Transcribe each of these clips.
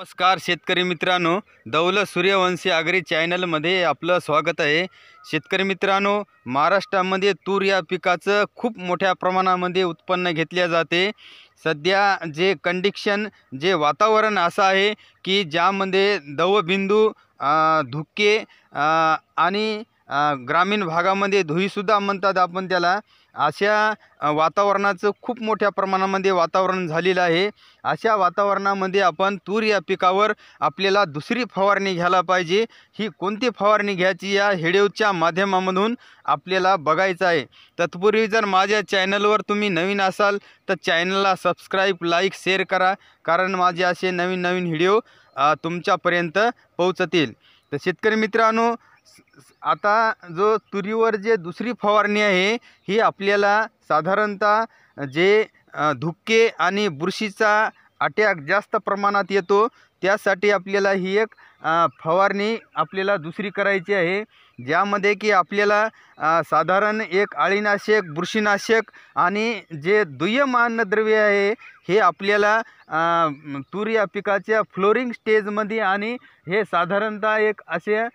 नमस्कार शेतकरी मित्रांनो, दौलत सूर्यवंशी आगरी चॅनलमध्ये आपलं स्वागत आहे। शेतकरी मित्रांनो, महाराष्ट्रामध्ये तूर या पिकाचं खूप मोठ्या प्रमाणामध्ये उत्पन्न घेतले जाते। सध्या जे कंडिशन जे वातावरण असं आहे की ज्यामध्ये दवबिंदू धुके आणि ग्रामीण भागामध्ये धुईसुद्धा म्हणतात आपण त्याला, अशा वातावरणाचं खूप मोठ्या प्रमाणामध्ये वातावरण झालेलं आहे। अशा वातावरणामध्ये आपण तूर या पिकावर आपल्याला दुसरी फवारणी घ्यायला पाहिजे। ही कोणती फवारणी घ्यायची या व्हिडिओच्या माध्यमामधून आपल्याला बघायचं आहे। तत्पूर्वी जर माझ्या चॅनलवर तुम्ही नवीन असाल तर चॅनलला सबस्क्राईब, लाईक, शेअर करा, कारण माझे असे नवीन नवीन व्हिडिओ तुमच्यापर्यंत पोहोचतील। तर शेतकरी मित्रांनो, आता जो तुरीवर जे दुसरी फवारणी आहे ही आपल्याला साधारणतः जे धुके आणि बुरशीचा अटॅक जास्त प्रमाणात येतो, त्यासाठी आपल्याला ही एक फवारणी आपल्याला दुसरी करायची आहे। ज्यामध्ये की आपल्याला साधारण एक अळीनाशक, बुरशीनाशक आणि जे दुय्यम अन्नद्रव्य आहे हे आपल्याला तूर या पिकाच्या फ्लोरिंग स्टेजमध्ये, आणि हे साधारणतः एक असे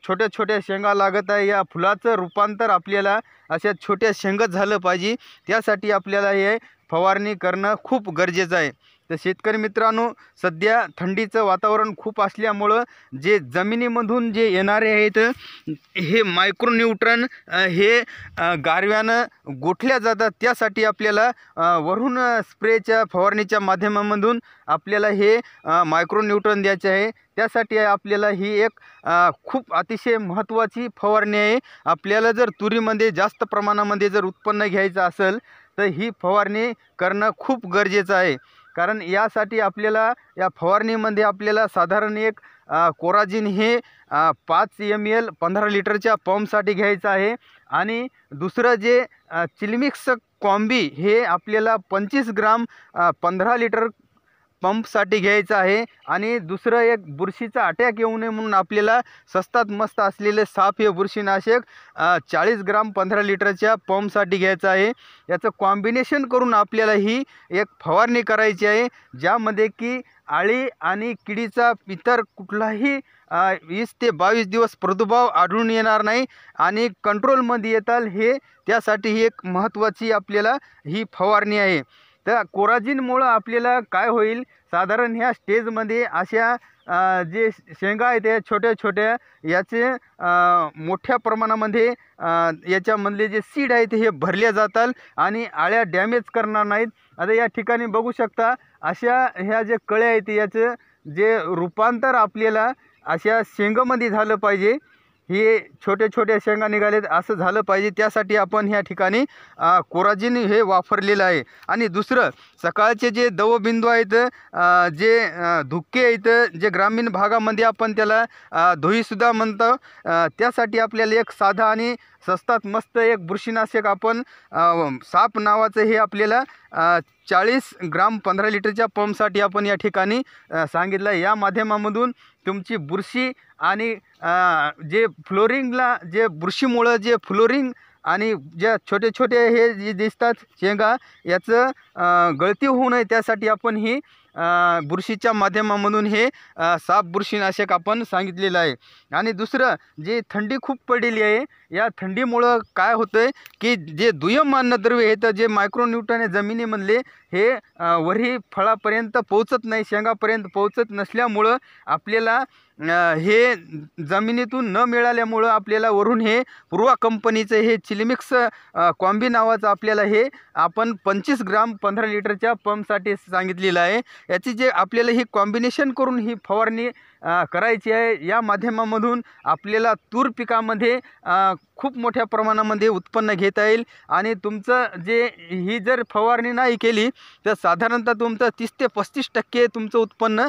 छोट्या छोट्या शेंगा लागत आहे। या फुलाचं रूपांतर आपल्याला अशा छोट्या शेंगत झालं पाहिजे, त्यासाठी आपल्याला हे फवारणी करणं खूप गरजेचं आहे। तर शेतकरी मित्रांनो, सध्या थंडीचं वातावरण खूप असल्यामुळं जे जमिनीमधून जे येणारे आहेत हे मायक्रोन्यूट्रन हे गारव्यानं गोठल्या जातात। त्यासाठी आपल्याला वरून स्प्रेच्या फवारणीच्या माध्यमामधून आपल्याला हे मायक्रोन्यूट्रन द्यायचे आहे। त्यासाठी आपल्याला ही एक खूप अतिशय महत्त्वाची फवारणी आहे। आपल्याला जर तुरीमध्ये जास्त प्रमाणामध्ये जर उत्पन्न घ्यायचं असेल तर ही फवारणी करणं खूप गरजेचं आहे। कारण यासाठी आपल्याला या फवारणीमध्ये आपल्याला साधारण एक कोराजिन हे 5 ml 15 लिटरच्या पंपसाठी घ्यायचं आहे। आणि दुसरं जे चिलमिक्स कॉम्बी हे आपल्याला 25 ग्राम 15 लिटर पंपसाठी घ्यायचं आहे। आणि दुसरं एक बुरशीचा अटॅक येऊ नये म्हणून आपल्याला स्वस्तात मस्त असलेले साफ हे बुरशीनाशक 40 ग्राम 15 लिटरच्या पंपसाठी घ्यायचं आहे। याचं कॉम्बिनेशन करून आपल्याला ही एक फवारणी करायची आहे, ज्यामध्ये की आळी आणि किडीचा इतर कुठलाही 20 ते 22 दिवस प्रादुर्भाव आढळून येणार नाही आणि कंट्रोलमध्ये येताल, हे त्यासाठी ही एक महत्त्वाची आपल्याला ही फवारणी आहे। तर कोराजिनमुळं आपल्याला काय होईल, साधारण ह्या स्टेजमध्ये अशा जे शेंगा आहेत त्या छोट्या छोट्या याचे मोठ्या प्रमाणामध्ये याच्यामधले जे सीड आहेत हे भरले जातात आणि आळ्या डॅमेज करणार नाहीत। आता या ठिकाणी बघू शकता, अशा ह्या जे कळ्या आहेत याचं जे रूपांतर आपल्याला अशा शेंगामध्ये झालं पाहिजे। हे छोटे छोटे शेंगा निघालेत असं झालं पाहिजे, त्यासाठी आपण ह्या ठिकाणी कोराजिन हे वापरलेलं आहे। आणि दुसरं, सकाळचे जे दवबिंदू आहेत, जे धुके आहेत, जे ग्रामीण भागामध्ये आपण त्याला धुईसुद्धा म्हणतो, त्यासाठी आपल्याला एक साधा आणि स्वस्तात मस्त एक बुरशीनाशक आपण साप नावाचं हे आपल्याला 40 ग्राम 15 लिटरच्या पंपसाठी आपण या ठिकाणी सांगितलं आहे। या माध्यमामधून तुमची बुरशी आणि जे फ्लोरिंगला जे बुरशीमुळं जे फ्लोरिंग आणि ज्या छोटे छोटे हे जे दिसतात शेंगा याचं गळती होऊ नये, त्यासाठी आपण ही बुरशीच्या माध्यमामधून हे साप बुरशीनाशक आपण सांगितलेलं आहे। आणि दुसरं, जे थंडी खूप पडलेली आहे, या थंडीमुळं काय होतं आहे की जे दुय्यम अन्नद्रव्य आहेत, जे मायक्रोन्यूट्रन जमिनीमधले हे वरी फळापर्यंत पोहोचत नाही, शेंगापर्यंत पोहोचत नसल्यामुळं आपल्याला हे जमिनीतून न मिळाल्यामुळं आपल्याला वरून हे पूर्वा कंपनीचं हे चिलमिक्स कॉम्बी नावाचं आपल्याला हे आपण 25 ग्राम 15 लिटरच्या पंपसाठी सांगितलेलं आहे। याची जे आपल्याला ही कॉम्बिनेशन करून ही फवारणी करायची आहे। या माध्यमामधून आपल्याला तूर पिकामध्ये खूप मोठ्या प्रमाणामध्ये उत्पन्न घेता येईल। आणि तुमचं जे ही जर फवारणी नाही केली तर साधारणतः तुमचं 30 ते 35% तुमचं उत्पन्न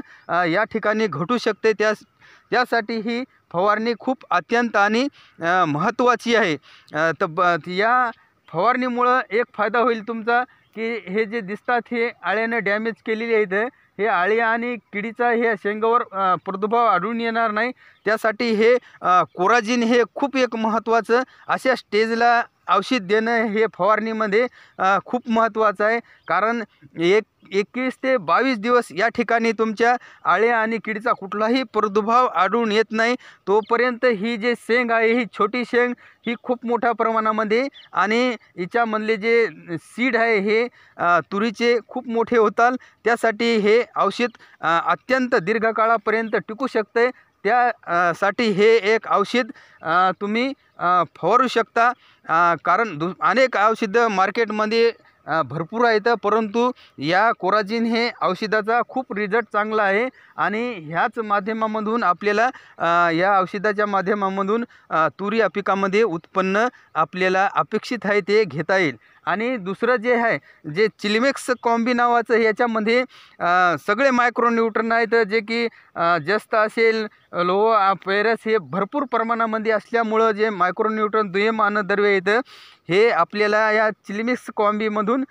या ठिकाणी घटू शकते। त्यासाठी ही फवारणी खूप अत्यंत आणि महत्त्वाची आहे। तर या फवारणीमुळं एक फायदा होईल तुमचा, की हे जे दिसतात हे आळ्याने डॅमेज केलेले आहेत, हे आळी आणि किडीचा हे शेंगावर प्रादुर्भाव आढळून येणार नाही। त्यासाठी हे कोराजिन हे खूप एक महत्त्वाचं अशा स्टेजला औषध देणं हे फवारणीमध्ये खूप महत्त्वाचं आहे. कारण 21 ते 22 दिवस या ठिकाणी तुमच्या आळ्या आणि किडीचा कुठलाही प्रादुर्भाव आढळून येत नाही. तोपर्यंत ही जे शेंग आहे, ही छोटी शेंग ही खूप मोठ्या प्रमाणामध्ये आणि हिच्यामधले जे सीड आहे हे तुरीचे खूप मोठे होतात. त्यासाठी हे औषध अत्यंत दीर्घकाळापर्यंत टिकू शकते. साठी हे एक औषध तुम्ही फवारू शकता. कारण अनेक औषधं मार्केटमध्ये भरपूर आहेत, परंतु या कोराजिन हे औषधाचा खूप रिझल्ट चांगला आहे आणि ह्याच माध्यमामधून आपल्याला या औषधाच्या माध्यमामधून तुरी या पिकामध्ये उत्पन्न आपल्याला अपेक्षित आहे ते घेता येईल. आणि दुसरं जे आहे, जे चिलिमेक्स कॉम्बी नावाचं, याच्यामध्ये सगळे मायक्रोन्यूट्रन आहेत, जे की जस्त असेल, लोह, फेरस हे भरपूर प्रमाणामध्ये असल्यामुळं जे मायक्रोन्यूट्रन दुय्यम अन्नद्रव्य येतं हे आपल्याला या चिलिमिक्स कॉम्बीमधून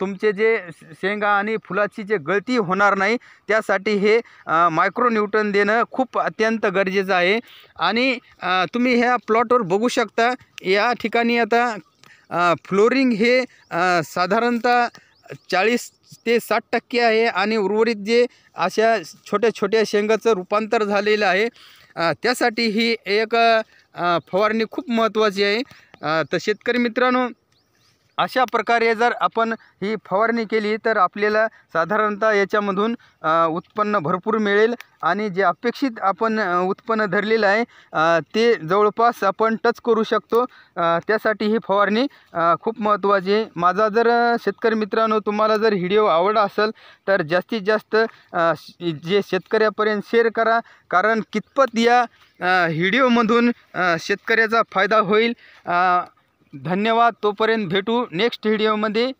तुमचे जे शेंगा आणि फुलाची जे गळती होणार नाही त्यासाठी हे मायक्रोन्यूट्रन देणं खूप अत्यंत गरजेचं आहे. आणि तुम्ही ह्या प्लॉटवर बघू शकता, या ठिकाणी आता फ्लोरिंग हे साधारणतः 40 ते 60% आहे आणि उर्वरित जे अशा छोट्या छोट्या शेंगाचं रूपांतर झालेलं आहे. त्यासाठी ही एक फवारणी खूप महत्त्वाची आहे. तर शेतकरी मित्रांनो, अशा प्रकारे जर आपण ही फवारणी केली तर आपल्याला साधारणतः याच्यामधून उत्पन्न भरपूर मिळेल आणि जे अपेक्षित आपण उत्पन्न धरलेलं आहे ते जवळपास आपण टच करू शकतो. त्यासाठी ही फवारणी खूप महत्त्वाची आहे. माझा जर शेतकरी मित्रांनो तुम्हाला जर व्हिडिओ आवडला असेल तर जास्तीत जास्त जे शेतकऱ्यापर्यंत शेअर करा, कारण कितपत या व्हिडिओमधून शेतकऱ्याचा फायदा होईल. धन्यवाद. तोपर्यंत भेटू नेक्स्ट व्हिडिओमध्ये.